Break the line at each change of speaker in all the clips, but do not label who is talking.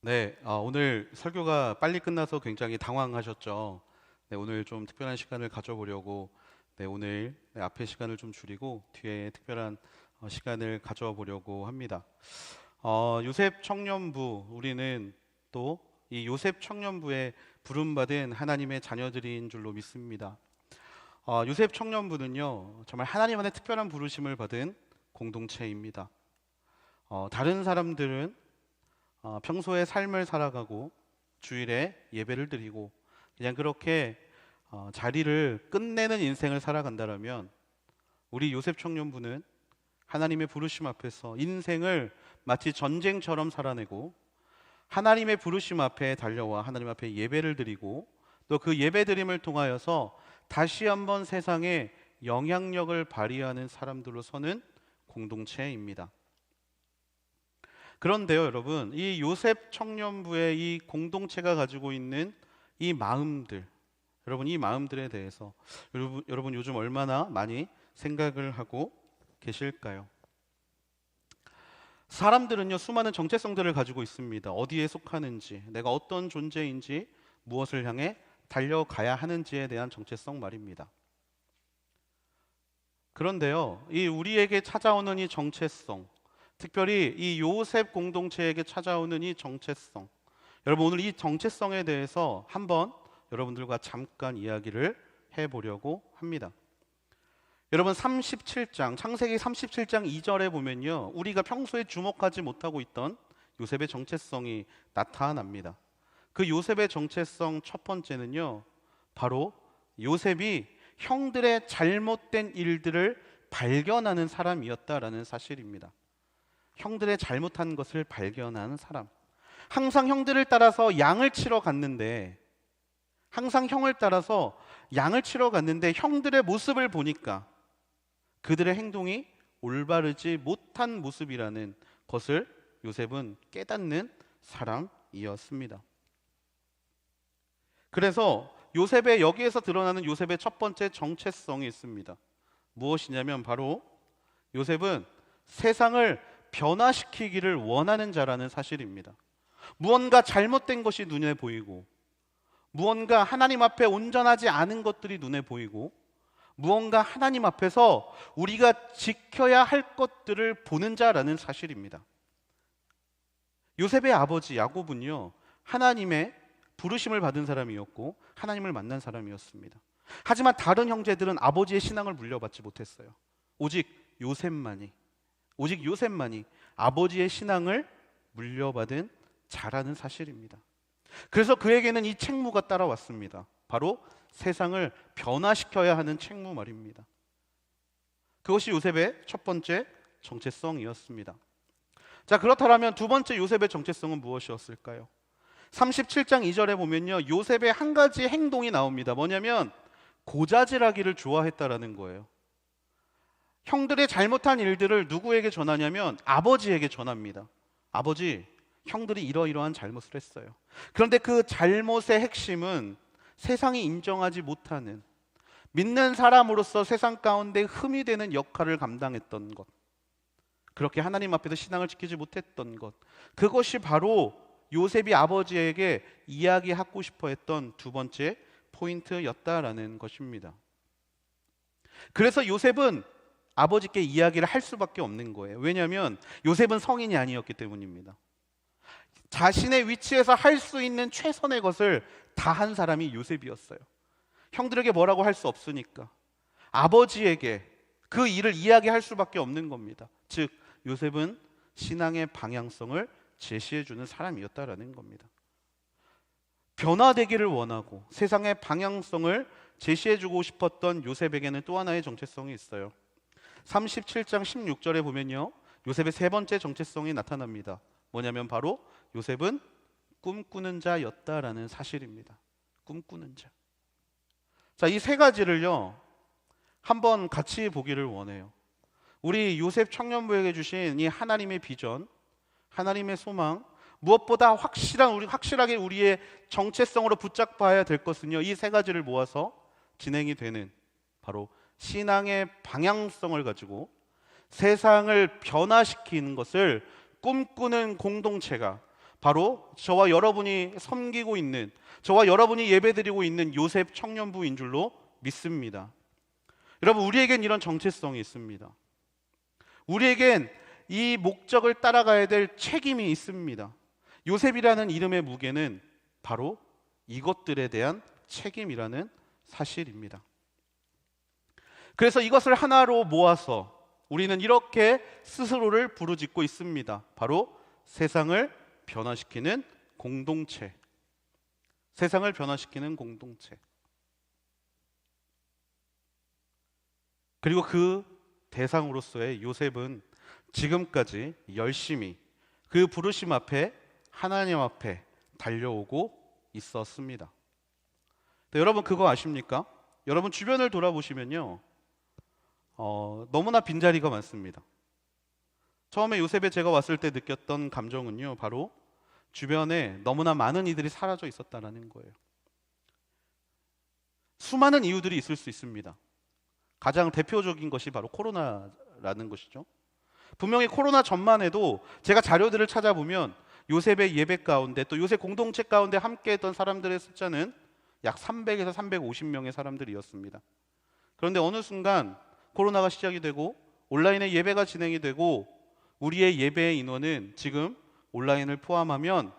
네, 오늘 설교가 빨리 끝나서 굉장히 당황하셨죠. 네, 오늘 좀 특별한 시간을 가져보려고, 오늘 앞에 시간을 좀 줄이고 뒤에 특별한 시간을 가져보려고 합니다. 요셉 청년부, 우리는 또 이 요셉 청년부에 부름받은 하나님의 자녀들인 줄로 믿습니다. 요셉 청년부는요, 정말 하나님 안에 특별한 부르심을 받은 공동체입니다. 다른 사람들은 평소에 삶을 살아가고 주일에 예배를 드리고 그냥 그렇게 자리를 끝내는 인생을 살아간다라면, 우리 요셉 청년부는 하나님의 부르심 앞에서 인생을 마치 전쟁처럼 살아내고 하나님의 부르심 앞에 달려와 하나님 앞에 예배를 드리고 또 그 예배 드림을 통하여서 다시 한번 세상에 영향력을 발휘하는 사람들로 서는 공동체입니다. 그런데요, 여러분, 이 요셉 청년부의 이 공동체가 가지고 있는 이 마음들, 여러분, 이 마음들에 대해서 여러분 요즘 얼마나 많이 생각을 하고 계실까요? 사람들은요, 수많은 정체성들을 가지고 있습니다. 어디에 속하는지, 내가 어떤 존재인지, 무엇을 향해 달려가야 하는지에 대한 정체성 말입니다. 그런데요, 이 우리에게 찾아오는 이 정체성, 특별히 이 요셉 공동체에게 찾아오는 이 정체성, 여러분 오늘 이 정체성에 대해서 한번 여러분들과 잠깐 이야기를 해보려고 합니다. 여러분 37장, 창세기 37장 2절에 보면요, 우리가 평소에 주목하지 못하고 있던 요셉의 정체성이 나타납니다. 그 요셉의 정체성 첫 번째는요, 바로 요셉이 형들의 잘못된 일들을 발견하는 사람이었다라는 사실입니다. 형들의 잘못한 것을 발견하는 사람. 항상 형들을 따라서 양을 치러 갔는데, 항상 형을 따라서 양을 치러 갔는데 형들의 모습을 보니까 그들의 행동이 올바르지 못한 모습이라는 것을 요셉은 깨닫는 사람이었습니다. 그래서 요셉의, 여기에서 드러나는 요셉의 첫 번째 정체성이 있습니다. 무엇이냐면 바로 요셉은 세상을 변화시키기를 원하는 자라는 사실입니다. 무언가 잘못된 것이 눈에 보이고, 무언가 하나님 앞에 온전하지 않은 것들이 눈에 보이고, 무언가 하나님 앞에서 우리가 지켜야 할 것들을 보는 자라는 사실입니다. 요셉의 아버지 야곱은요, 하나님의 부르심을 받은 사람이었고 하나님을 만난 사람이었습니다. 하지만 다른 형제들은 아버지의 신앙을 물려받지 못했어요. 오직 요셉만이 아버지의 신앙을 물려받은 자라는 사실입니다. 그래서 그에게는 이 책무가 따라왔습니다. 바로 세상을 변화시켜야 하는 책무 말입니다. 그것이 요셉의 첫 번째 정체성이었습니다. 자, 그렇다면 두 번째 요셉의 정체성은 무엇이었을까요? 37장 2절에 보면요, 요셉의 한 가지 행동이 나옵니다. 뭐냐면 고자질하기를 좋아했다라는 거예요. 형들의 잘못한 일들을 누구에게 전하냐면 아버지에게 전합니다. 아버지, 형들이 이러이러한 잘못을 했어요. 그런데 그 잘못의 핵심은 세상이 인정하지 못하는, 믿는 사람으로서 세상 가운데 흠이 되는 역할을 감당했던 것, 그렇게 하나님 앞에서 신앙을 지키지 못했던 것, 그것이 바로 요셉이 아버지에게 이야기하고 싶어 했던 두 번째 포인트였다라는 것입니다. 그래서 요셉은 아버지께 이야기를 할 수밖에 없는 거예요. 왜냐하면 요셉은 성인이 아니었기 때문입니다. 자신의 위치에서 할 수 있는 최선의 것을 다 한 사람이 요셉이었어요. 형들에게 뭐라고 할 수 없으니까 아버지에게 그 일을 이야기할 수밖에 없는 겁니다. 즉 요셉은 신앙의 방향성을 제시해주는 사람이었다라는 겁니다. 변화되기를 원하고 세상의 방향성을 제시해주고 싶었던 요셉에게는 또 하나의 정체성이 있어요. 37장 16절에 보면요, 요셉의 세 번째 정체성이 나타납니다. 뭐냐면 바로 요셉은 꿈꾸는 자였다라는 사실입니다. 꿈꾸는 자. 자, 이 세 가지를요, 한번 같이 보기를 원해요. 우리 요셉 청년부에게 주신 이 하나님의 비전, 하나님의 소망, 무엇보다 확실하게 우리의 정체성으로 붙잡아야 될 것은요, 이 세 가지를 모아서 진행이 되는 바로 신앙의 방향성을 가지고 세상을 변화시키는 것을 꿈꾸는 공동체가 바로 저와 여러분이 섬기고 있는, 저와 여러분이 예배드리고 있는 요셉 청년부인 줄로 믿습니다. 여러분, 우리에겐 이런 정체성이 있습니다. 우리에겐 이 목적을 따라가야 될 책임이 있습니다. 요셉이라는 이름의 무게는 바로 이것들에 대한 책임이라는 사실입니다. 그래서 이것을 하나로 모아서 우리는 이렇게 스스로를 부르짖고 있습니다. 바로 세상을 변화시키는 공동체. 세상을 변화시키는 공동체. 그리고 그 대상으로서의 요셉은 지금까지 열심히 그 부르심 앞에, 하나님 앞에 달려오고 있었습니다. 여러분, 그거 아십니까? 여러분 주변을 돌아보시면요, 너무나 빈자리가 많습니다. 처음에 요셉에 제가 왔을 때 느꼈던 감정은요, 바로 주변에 너무나 많은 이들이 사라져 있었다는 거예요. 수많은 이유들이 있을 수 있습니다. 가장 대표적인 것이 바로 코로나라는 것이죠. 분명히 코로나 전만 해도 제가 자료들을 찾아보면 요셉의 예배 가운데, 또 요셉 공동체 가운데 함께했던 사람들의 숫자는 약 300에서 350명의 사람들이었습니다. 그런데 어느 순간 코로나가 시작이 되고 온라인의 예배가 진행이 되고 우리의 예배의 인원은 지금 온라인을 포함하면,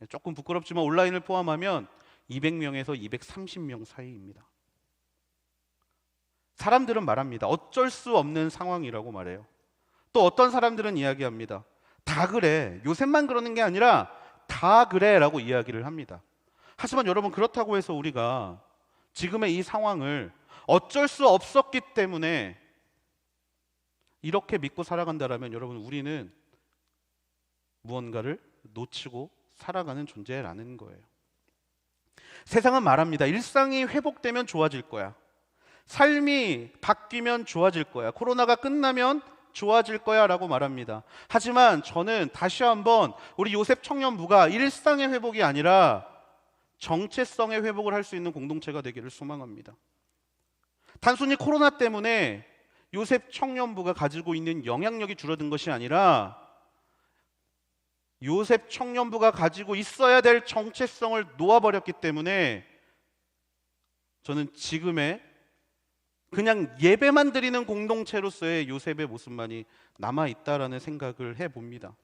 조금 부끄럽지만 온라인을 포함하면 200명에서 230명 사이입니다. 사람들은 말합니다. 어쩔 수 없는 상황이라고 말해요. 또 어떤 사람들은 이야기합니다. 다 그래. 요셉만 그러는 게 아니라 다 그래 라고 이야기를 합니다. 하지만 여러분, 그렇다고 해서 우리가 지금의 이 상황을 어쩔 수 없었기 때문에 이렇게 믿고 살아간다면 여러분, 우리는 무언가를 놓치고 살아가는 존재라는 거예요. 세상은 말합니다. 일상이 회복되면 좋아질 거야. 삶이 바뀌면 좋아질 거야. 코로나가 끝나면 좋아질 거야 라고 말합니다. 하지만 저는 다시 한번 우리 요셉 청년부가 일상의 회복이 아니라 정체성의 회복을 할 수 있는 공동체가 되기를 소망합니다. 단순히 코로나 때문에 요셉 청년부가 가지고 있는 영향력이 줄어든 것이 아니라 요셉 청년부가 가지고 있어야 될 정체성을 놓아버렸기 때문에 저는 지금의 그냥 예배만 드리는 공동체로서의 요셉의 모습만이 남아있다라는 생각을 해봅니다.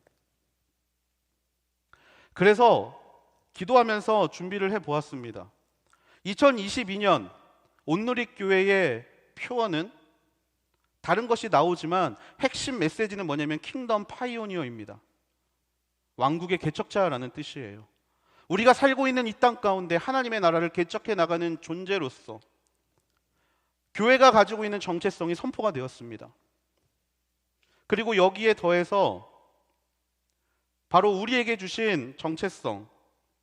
그래서 기도하면서 준비를 해보았습니다. 2022년 온누리교회의 표어는 다른 것이 나오지만 핵심 메시지는 뭐냐면 킹덤 파이오니어입니다. 왕국의 개척자라는 뜻이에요. 우리가 살고 있는 이 땅 가운데 하나님의 나라를 개척해 나가는 존재로서 교회가 가지고 있는 정체성이 선포가 되었습니다. 그리고 여기에 더해서 바로 우리에게 주신 정체성,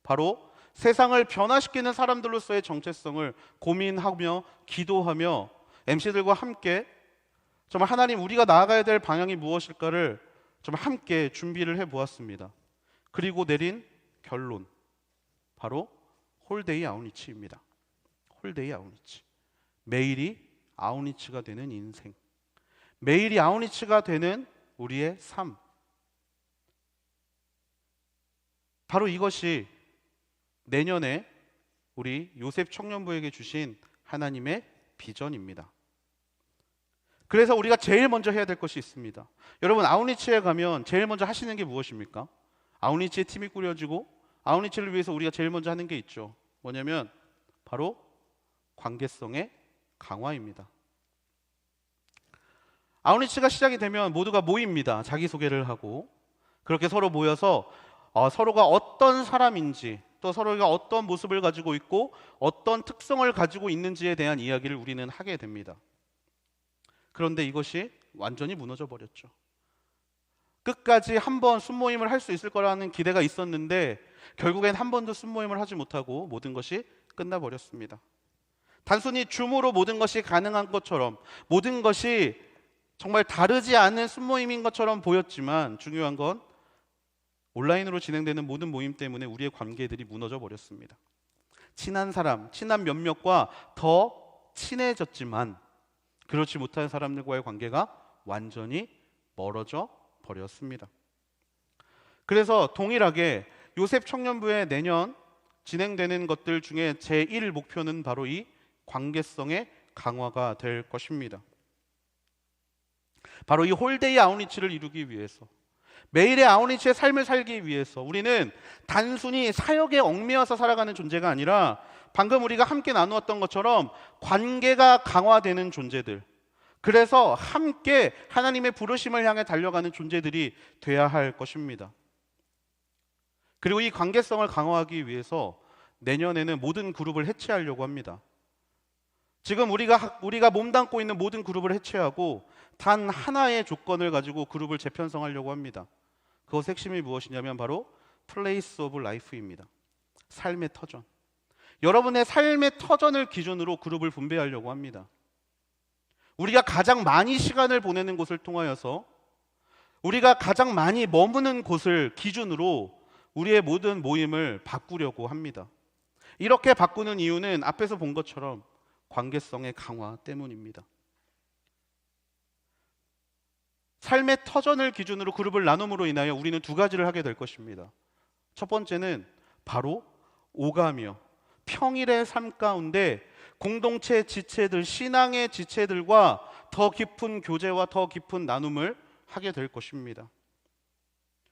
바로 세상을 변화시키는 사람들로서의 정체성을 고민하며 기도하며 MC들과 함께 정말 하나님, 우리가 나아가야 될 방향이 무엇일까를 정말 함께 준비를 해보았습니다. 그리고 내린 결론, 바로 홀데이 아우니치입니다. 홀데이 아우니치. 매일이 아우니치가 되는 인생, 매일이 아우니치가 되는 우리의 삶, 바로 이것이 내년에 우리 요셉 청년부에게 주신 하나님의 비전입니다. 그래서 우리가 제일 먼저 해야 될 것이 있습니다. 여러분, 아우니치에 가면 제일 먼저 하시는 게 무엇입니까? 아우니치의 팀이 꾸려지고 아우니치를 위해서 우리가 제일 먼저 하는 게 있죠. 뭐냐면 바로 관계성의 강화입니다. 아우니치가 시작이 되면 모두가 모입니다. 자기소개를 하고 그렇게 서로 모여서 서로가 어떤 사람인지, 또 서로가 어떤 모습을 가지고 있고 어떤 특성을 가지고 있는지에 대한 이야기를 우리는 하게 됩니다. 그런데 이것이 완전히 무너져 버렸죠. 끝까지 한 번 순모임을 할 수 있을 거라는 기대가 있었는데 결국엔 한 번도 순모임을 하지 못하고 모든 것이 끝나버렸습니다. 단순히 줌으로 모든 것이 가능한 것처럼, 모든 것이 정말 다르지 않은 순모임인 것처럼 보였지만 중요한 건 온라인으로 진행되는 모든 모임 때문에 우리의 관계들이 무너져 버렸습니다. 친한 사람, 친한 몇몇과 더 친해졌지만 그렇지 못한 사람들과의 관계가 완전히 멀어져 버렸습니다. 그래서 동일하게 요셉 청년부의 내년 진행되는 것들 중에 제1 목표는 바로 이 관계성의 강화가 될 것입니다. 바로 이 홀데이 아웃리치를 이루기 위해서, 매일의 아웃리치의 삶을 살기 위해서 우리는 단순히 사역에 얽매여서 살아가는 존재가 아니라 방금 우리가 함께 나누었던 것처럼 관계가 강화되는 존재들, 그래서 함께 하나님의 부르심을 향해 달려가는 존재들이 돼야 할 것입니다. 그리고 이 관계성을 강화하기 위해서 내년에는 모든 그룹을 해체하려고 합니다. 지금 우리가 몸담고 있는 모든 그룹을 해체하고 단 하나의 조건을 가지고 그룹을 재편성하려고 합니다. 그것의 핵심이 무엇이냐면 바로 플레이스 오브 라이프입니다. 삶의 터전. 여러분의 삶의 터전을 기준으로 그룹을 분배하려고 합니다. 우리가 가장 많이 시간을 보내는 곳을 통하여서, 우리가 가장 많이 머무는 곳을 기준으로 우리의 모든 모임을 바꾸려고 합니다. 이렇게 바꾸는 이유는 앞에서 본 것처럼 관계성의 강화 때문입니다. 삶의 터전을 기준으로 그룹을 나눔으로 인하여 우리는 두 가지를 하게 될 것입니다. 첫 번째는 바로 오가며 평일의 삶 가운데 공동체 지체들, 신앙의 지체들과 더 깊은 교제와 더 깊은 나눔을 하게 될 것입니다.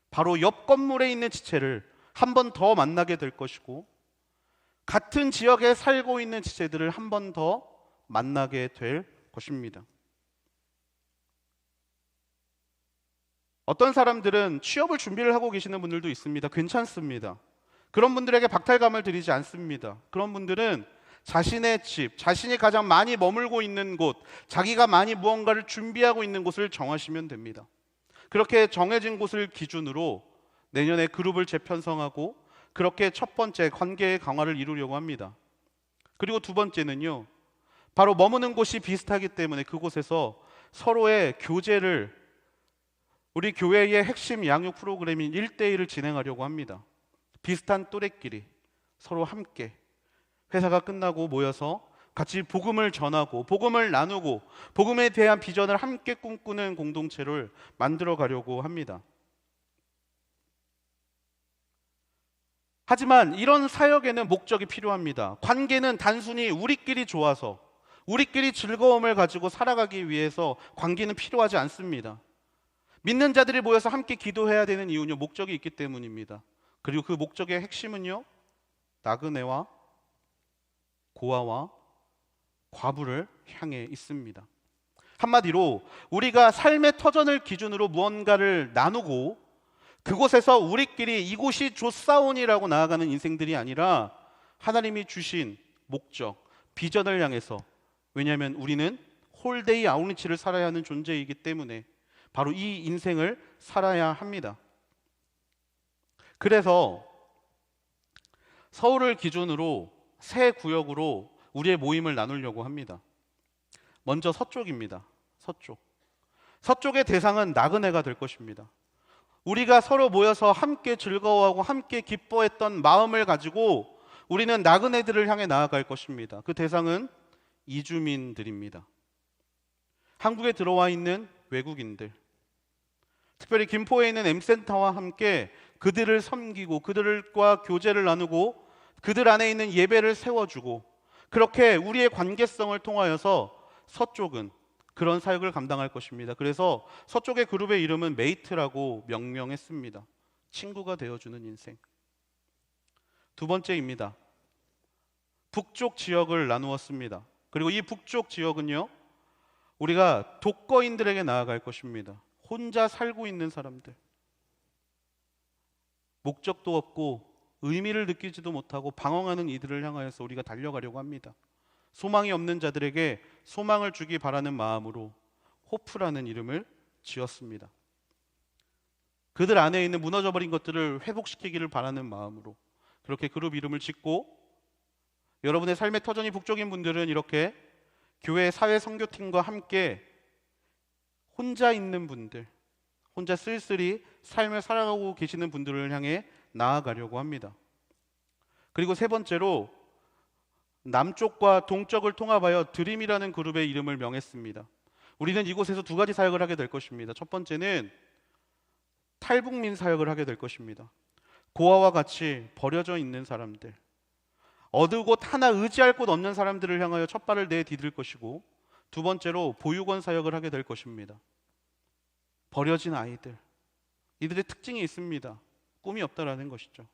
바로 옆 건물에 있는 지체를 한 번 더 만나게 될 것이고, 같은 지역에 살고 있는 지체들을 한 번 더 만나게 될 것입니다. 어떤 사람들은 취업을 준비를 하고 계시는 분들도 있습니다. 괜찮습니다. 그런 분들에게 박탈감을 드리지 않습니다. 그런 분들은 자신의 집, 자신이 가장 많이 머물고 있는 곳, 자기가 많이 무언가를 준비하고 있는 곳을 정하시면 됩니다. 그렇게 정해진 곳을 기준으로 내년에 그룹을 재편성하고 그렇게 첫 번째 관계의 강화를 이루려고 합니다. 그리고 두 번째는요, 바로 머무는 곳이 비슷하기 때문에 그곳에서 서로의 교제를, 우리 교회의 핵심 양육 프로그램인 1대1을 진행하려고 합니다. 비슷한 또래끼리 서로 함께 회사가 끝나고 모여서 같이 복음을 전하고 복음을 나누고 복음에 대한 비전을 함께 꿈꾸는 공동체를 만들어 가려고 합니다. 하지만 이런 사역에는 목적이 필요합니다. 관계는 단순히 우리끼리 좋아서, 우리끼리 즐거움을 가지고 살아가기 위해서 관계는 필요하지 않습니다. 믿는 자들이 모여서 함께 기도해야 되는 이유는요, 목적이 있기 때문입니다. 그리고 그 목적의 핵심은요, 나그네와 고아와 과부를 향해 있습니다. 한마디로 우리가 삶의 터전을 기준으로 무언가를 나누고 그곳에서 우리끼리 이곳이 좋사오니라고 나아가는 인생들이 아니라 하나님이 주신 목적, 비전을 향해서, 왜냐하면 우리는 홀데이 아웃리치를 살아야 하는 존재이기 때문에 바로 이 인생을 살아야 합니다. 그래서 서울을 기준으로 세 구역으로 우리의 모임을 나누려고 합니다. 먼저 서쪽입니다. 서쪽의 대상은 나그네가 될 것입니다. 우리가 서로 모여서 함께 즐거워하고 함께 기뻐했던 마음을 가지고 우리는 나그네들을 향해 나아갈 것입니다. 그 대상은 이주민들입니다. 한국에 들어와 있는 외국인들, 특별히 김포에 있는 M센터와 함께 그들을 섬기고 그들과 교제를 나누고 그들 안에 있는 예배를 세워주고, 그렇게 우리의 관계성을 통하여서 서쪽은 그런 사역을 감당할 것입니다. 그래서 서쪽의 그룹의 이름은 메이트라고 명명했습니다. 친구가 되어주는 인생. 두 번째입니다. 북쪽 지역을 나누었습니다. 그리고 이 북쪽 지역은요, 우리가 독거인들에게 나아갈 것입니다. 혼자 살고 있는 사람들, 목적도 없고 의미를 느끼지도 못하고 방황하는 이들을 향하여서 우리가 달려가려고 합니다. 소망이 없는 자들에게 소망을 주기 바라는 마음으로 호프라는 이름을 지었습니다. 그들 안에 있는 무너져버린 것들을 회복시키기를 바라는 마음으로 그렇게 그룹 이름을 짓고, 여러분의 삶의 터전이 북쪽인 분들은 이렇게 교회 사회 선교팀과 함께 혼자 있는 분들, 혼자 쓸쓸히 삶을 살아가고 계시는 분들을 향해 나아가려고 합니다. 그리고 세 번째로 남쪽과 동쪽을 통합하여 드림이라는 그룹의 이름을 명했습니다. 우리는 이곳에서 두 가지 사역을 하게 될 것입니다. 첫 번째는 탈북민 사역을 하게 될 것입니다. 고아와 같이 버려져 있는 사람들, 얻을 곳 하나 의지할 곳 없는 사람들을 향하여 첫 발을 내디딜 것이고, 두 번째로 보육원 사역을 하게 될 것입니다. 버려진 아이들, 이들의 특징이 있습니다. 꿈이 없다라는 것이죠.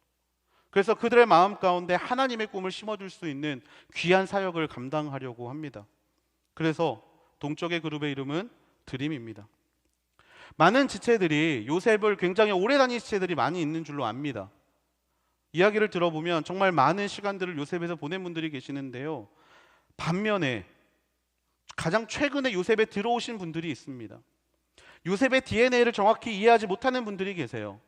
그래서 그들의 마음 가운데 하나님의 꿈을 심어줄 수 있는 귀한 사역을 감당하려고 합니다. 그래서 동쪽의 그룹의 이름은 드림입니다. 많은 지체들이 요셉을 굉장히 오래 다닌 지체들이 많이 있는 줄로 압니다. 이야기를 들어보면 정말 많은 시간들을 요셉에서 보낸 분들이 계시는데요. 반면에 가장 최근에 요셉에 들어오신 분들이 있습니다. 요셉의 DNA를 정확히 이해하지 못하는 분들이 계세요.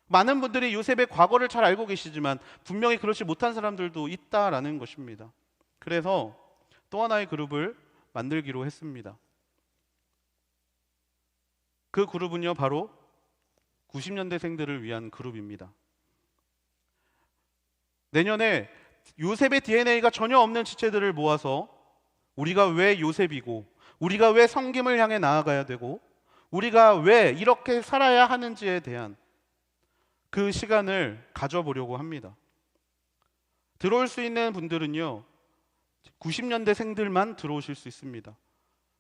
많은 분들이 요셉의 과거를 잘 알고 계시지만 분명히 그렇지 못한 사람들도 있다라는 것입니다. 그래서 또 하나의 그룹을 만들기로 했습니다. 그 그룹은요, 바로 90년대생들을 위한 그룹입니다. 내년에 요셉의 DNA가 전혀 없는 지체들을 모아서 우리가 왜 요셉이고, 우리가 왜 성김을 향해 나아가야 되고, 우리가 왜 이렇게 살아야 하는지에 대한 그 시간을 가져보려고 합니다. 들어올 수 있는 분들은요, 90년대생들만 들어오실 수 있습니다.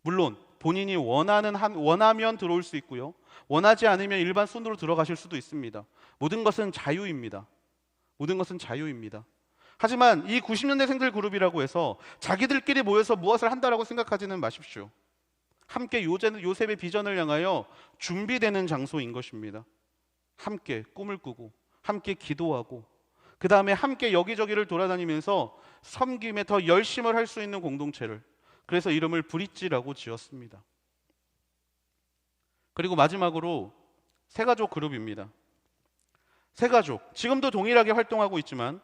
물론 본인이 원하면 들어올 수 있고요, 원하지 않으면 일반 순으로 들어가실 수도 있습니다. 모든 것은 자유입니다. 모든 것은 자유입니다. 하지만 이 90년대생들 그룹이라고 해서 자기들끼리 모여서 무엇을 한다라고 생각하지는 마십시오. 함께 요셉의 비전을 향하여 준비되는 장소인 것입니다. 함께 꿈을 꾸고, 함께 기도하고, 그 다음에 함께 여기저기를 돌아다니면서 섬김에 더 열심을 할 수 있는 공동체를, 그래서 이름을 브릿지라고 지었습니다. 그리고 마지막으로 새가족 그룹입니다. 새가족, 지금도 동일하게 활동하고 있지만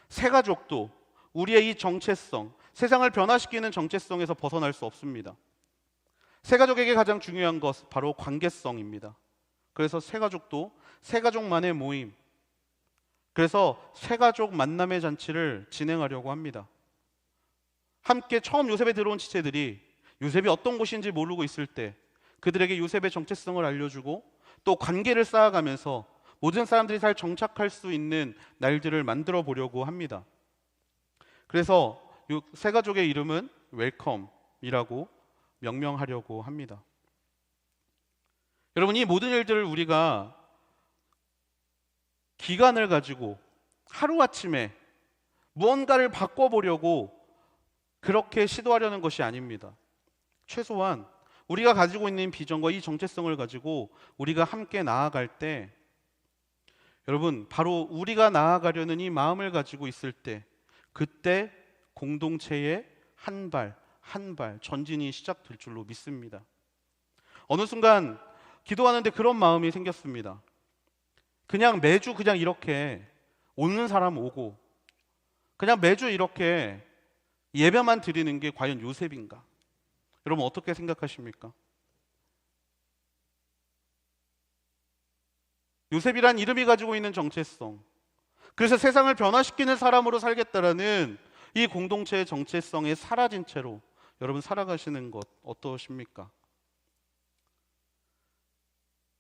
새가족도 우리의 이 정체성, 세상을 변화시키는 정체성에서 벗어날 수 없습니다. 새가족에게 가장 중요한 것, 바로 관계성입니다. 그래서 새가족도 새가족만의 모임, 그래서 새가족 만남의 잔치를 진행하려고 합니다. 함께 처음 요셉에 들어온 지체들이 요셉이 어떤 곳인지 모르고 있을 때 그들에게 요셉의 정체성을 알려주고, 또 관계를 쌓아가면서 모든 사람들이 잘 정착할 수 있는 날들을 만들어 보려고 합니다. 그래서 새가족의 이름은 웰컴이라고 명명하려고 합니다. 여러분, 이 모든 일들을 우리가 기간을 가지고 하루아침에 무언가를 바꿔보려고 그렇게 시도하려는 것이 아닙니다. 최소한 우리가 가지고 있는 비전과 이 정체성을 가지고 우리가 함께 나아갈 때, 여러분, 바로 우리가 나아가려는 이 마음을 가지고 있을 때, 그때 공동체의 한 발 한 발 전진이 시작될 줄로 믿습니다. 어느 순간 기도하는데 그런 마음이 생겼습니다. 그냥 매주 그냥 이렇게 오는 사람 오고, 그냥 매주 이렇게 예배만 드리는 게 과연 요셉인가? 여러분, 어떻게 생각하십니까? 요셉이란 이름이 가지고 있는 정체성, 그래서 세상을 변화시키는 사람으로 살겠다라는 이 공동체의 정체성이 사라진 채로 여러분 살아가시는 것 어떠십니까?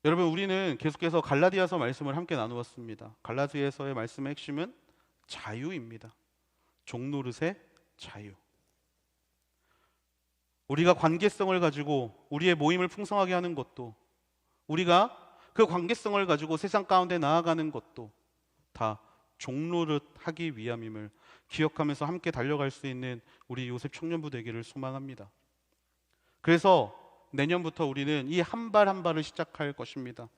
여러분, 우리는 계속해서 갈라디아서 말씀을 함께 나누었습니다. 갈라디아서의 말씀의 핵심은 자유입니다. 종노릇의 자유. 우리가 관계성을 가지고 우리의 모임을 풍성하게 하는 것도, 우리가 그 관계성을 가지고 세상 가운데 나아가는 것도 다 종노릇하기 위함임을 기억하면서 함께 달려갈 수 있는 우리 요셉 청년부 되기를 소망합니다. 그래서 내년부터 우리는 이 한 발 한 발을 시작할 것입니다.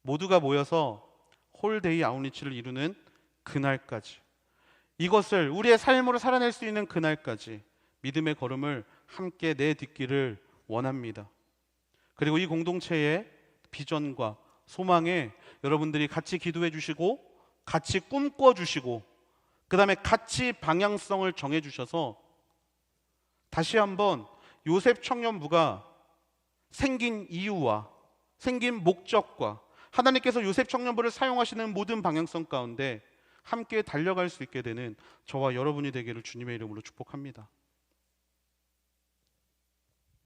모두가 모여서 홀데이 아웃리치를 이루는 그날까지, 이것을 우리의 삶으로 살아낼 수 있는 그날까지 믿음의 걸음을 함께 내딛기를 원합니다. 그리고 이 공동체의 비전과 소망에 여러분들이 같이 기도해 주시고, 같이 꿈꿔 주시고, 그 다음에 같이 방향성을 정해 주셔서 다시 한번 요셉 청년부가 생긴 이유와 생긴 목적과 하나님께서 요셉 청년부를 사용하시는 모든 방향성 가운데 함께 달려갈 수 있게 되는 저와 여러분이 되기를 주님의 이름으로 축복합니다.